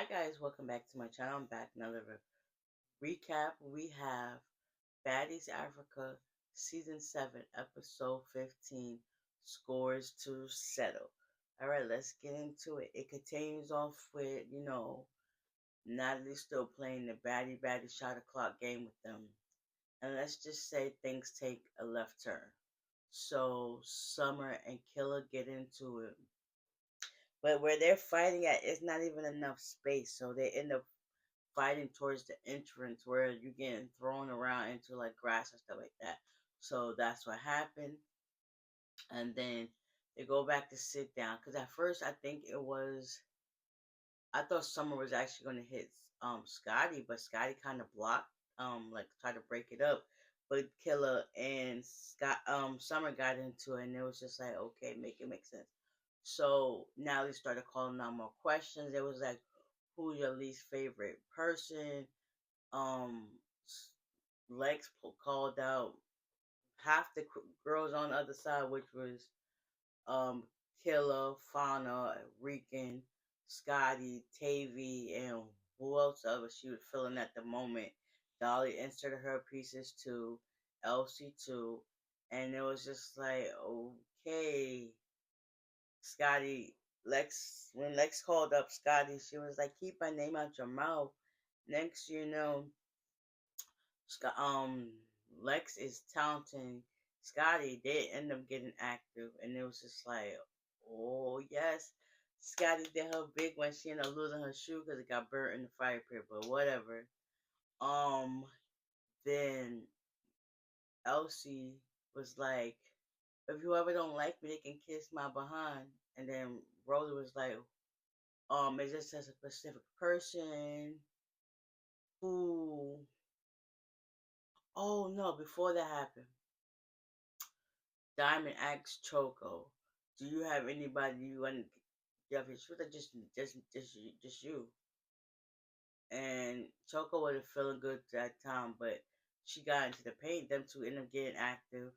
Hi guys, welcome back to my channel. I'm back another recap. We have Baddies Africa Season 7 Episode 15 Scores to Settle. Alright, let's get into it. It continues off with, Natalie still playing the baddie shot o'clock game with them. And let's just say things take a left turn. So Summer and Killer get into it. But where they're fighting at, it's not even enough space. So they end up fighting towards the entrance where you're getting thrown around into like grass and stuff like that. So that's what happened. And then they go back to sit down. Because at first I thought Summer was actually going to hit Scotty, but Scotty kind of blocked, like tried to break it up. But Killer and Summer got into it, and it was just like, okay, make it make sense. So now they started calling out more questions. It was like, who's your least favorite person? Um, Lex called out half the girls on the other side, which was um Killer, Fauna, Rican, Scotty, Tavii, and who else ever she was feeling at the moment. Dolly inserted her pieces too, Elsie too, and it was just like, okay, Scotty. When Lex called up Scotty, she was like, keep my name out your mouth. Next, um, Lex is taunting Scotty. They end up getting active, and it was just like, oh yes, Scotty did her big when she ended up losing her shoe because it got burnt in the fire pit. But whatever. Um, then Elsie was like, if you ever don't like me, they can kiss my behind. And then Roller was like, it just says a specific person who. Oh no! Before that happened, Diamond asked Choco, "Do you have anybody you want to get his truth, or just you?" And Choco wasn't feeling good that time, but she got into the paint. Them two ended up getting active,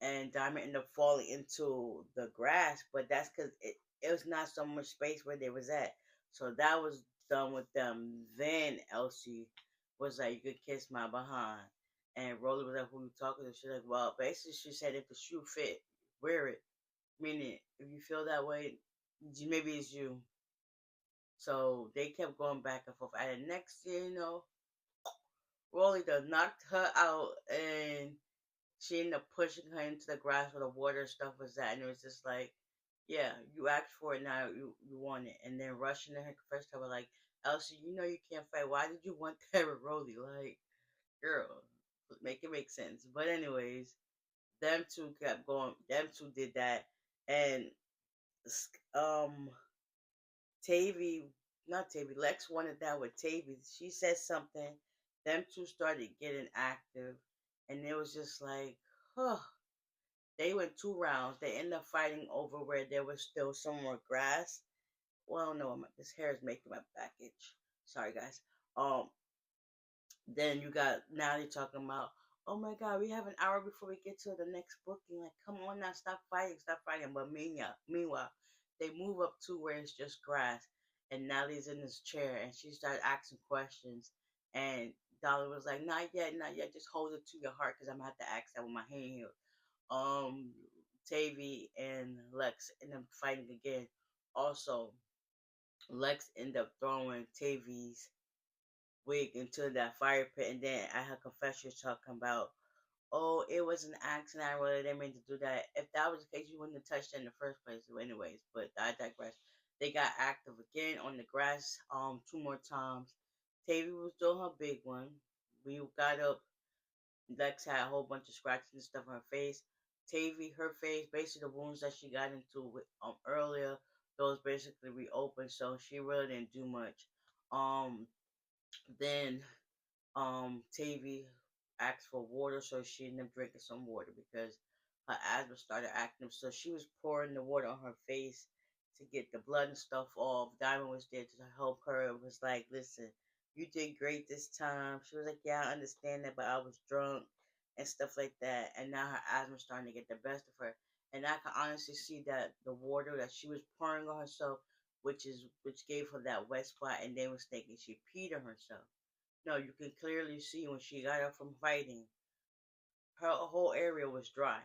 and Diamond ended up falling into the grass. But that's because it was not so much space where they was at. So that was done with them. Then Elsie was like, "You could kiss my behind." And Rolly was like, "Who you talking to?" She's like, "Well, basically, she said if the shoe fit, wear it. Meaning, if you feel that way, maybe it's you." So they kept going back and forth. And the next thing Rolly done knocked her out, and she ended up pushing her into the grass where the water and stuff was at. And it was just like, yeah, you asked for it, now you want it. And then rushing to her first time, like, Elsie, you know you can't fight. Why did you want that with Rolly? Like, girl, make it make sense. But anyways, them two kept going. Them two did that, and um Tavii, not Tavii, Lex wanted that with Tavii. She said something. Them two started getting active, and it was just like, huh. They went 2 rounds. They ended up fighting over where there was still some more grass. Well, no, this hair is making my back itch. Sorry, guys. Um, then you got Natalie talking about, oh my God, we have an hour before we get to the next booking. Like, come on now, stop fighting, stop fighting. But meanwhile, they move up to where it's just grass, and Natalie's in this chair, and she started asking questions, and Dolly was like, not yet, not yet. Just hold it to your heart, because I'm gonna have to ask that with my hand here. Um, Tavii and Lex end up fighting again. Also, Lex ended up throwing Tavii's wig into that fire pit, and then at her confession talking about, oh, it was an accident, I really didn't mean to do that. If that was the case, you wouldn't have touched it in the first place anyways. But I digress. They got active again on the grass 2 more times. Tavii was doing her big one. We got up, Lex had a whole bunch of scratches and stuff on her face. Tavii, her face, basically the wounds that she got into with earlier, those basically reopened, so she really didn't do much. Um then Tavii asked for water, so she ended up drinking some water because her asthma started acting. So she was pouring the water on her face to get the blood and stuff off. Diamond was there to help her. It was like, listen, you did great this time. She was like, yeah, I understand that, but I was drunk and stuff like that. And now her asthma's starting to get the best of her. And I can honestly see that the water that she was pouring on herself which gave her that wet spot, and they was thinking she peed on herself. No, you can clearly see when she got up from fighting, her whole area was dry.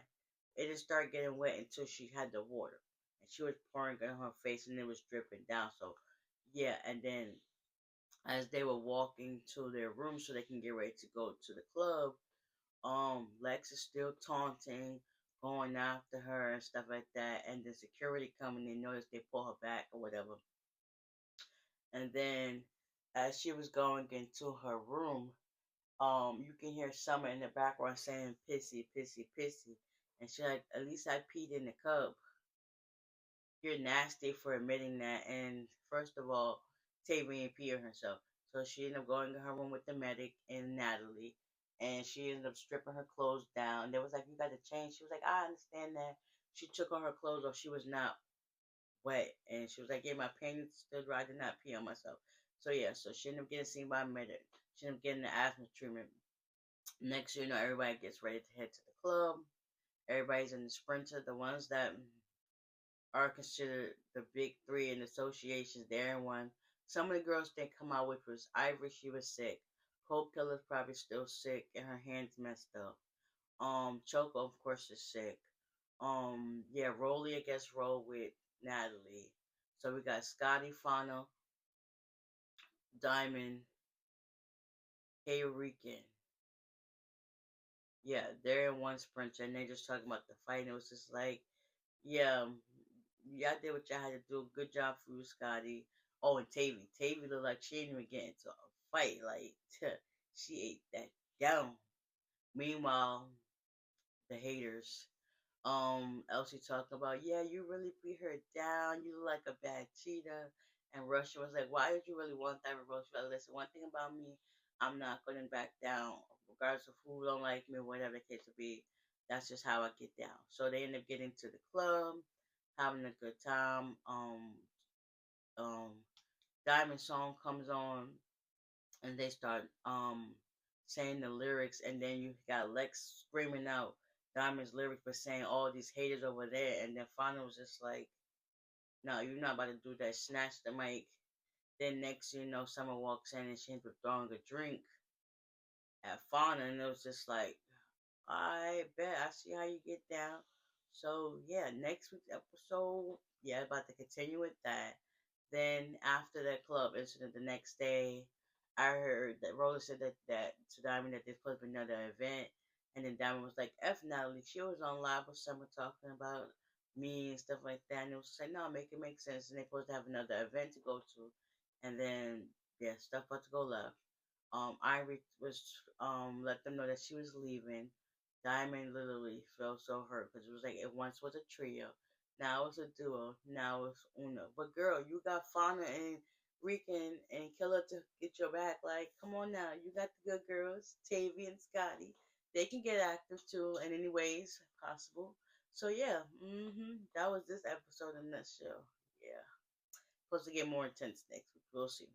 It didn't start getting wet until she had the water, and she was pouring it on her face, and it was dripping down. So, yeah, and then as they were walking to their room so they can get ready to go to the club, Lex is still taunting, going after her and stuff like that, and the security coming, they notice they pull her back or whatever. And then as she was going into her room, you can hear Summer in the background saying pissy, pissy, pissy. And she like, at least I peed in the cup. You're nasty for admitting that. And first of all, Tavii ain't peeing herself. So she ended up going in her room with the medic and Natalie. And she ended up stripping her clothes down. They was like, you got to change. She was like, I understand that. She took all her clothes off. She was not wet. And she was like, yeah, my panties still dry. I did not pee on myself. So yeah, so she ended up getting seen by a medic. She ended up getting the asthma treatment. Next, you know, everybody gets ready to head to the club. Everybody's in the sprinter. The ones that are considered the big three in associations, they're in one. Some of the girls didn't come out, which was Ivory. She was sick. Cold Killer's probably still sick, and her hands messed up. Choco, of course, is sick. Yeah, Rolly, I guess, roll with Natalie. So we got Scotty, Fauna, Diamond, Hey Rican. Yeah, they're in one sprinter, and they just talking about the fight. And it was just like, yeah, y'all did what y'all had to do. Good job for you, Scotty. Oh, and Tavii. Tavii looked like she didn't even get into a fight. Like, she ate that down. Meanwhile, the haters. Elsie talking about, yeah, you really beat her down. You look like a bad cheetah. And Russia was like, why did you really want that revolt? She was like, listen, one thing about me, I'm not going to back down, regardless of who don't like me or whatever the case will be. That's just how I get down. So they end up getting to the club, having a good time. Um, Diamond song comes on, and they start saying the lyrics, and then you got Lex screaming out Diamond's lyrics, but saying all these haters over there, and then Fauna was just like, "No, you're not about to do that." Snatch the mic. Then next, you know, Summer walks in and she ends up throwing a drink at Fauna, and it was just like, I bet I see how you get down. So yeah, next week's episode, yeah, about to continue with that. Then after that club incident, the next day, I heard that Roller said that to Diamond that there's supposed to be another event, and then Diamond was like, "F Natalie, she was on live with someone talking about me and stuff like that," and it was like, "No, make it make sense." And they're supposed to have another event to go to, and then yeah, stuff about to go left. Ivory was let them know that she was leaving. Diamond literally felt so hurt because it was like it once was a trio, now it's a duo, now it's Uno. But girl, you got Fauna and Rican and Killer to get your back. Like, come on now, you got the good girls, Tavii and Scotty. They can get active too in any ways possible. So yeah, that was this episode in that show. Yeah, supposed to get more intense next week. We'll see.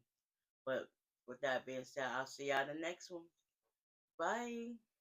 But with that being said, I'll see y'all in the next one. Bye.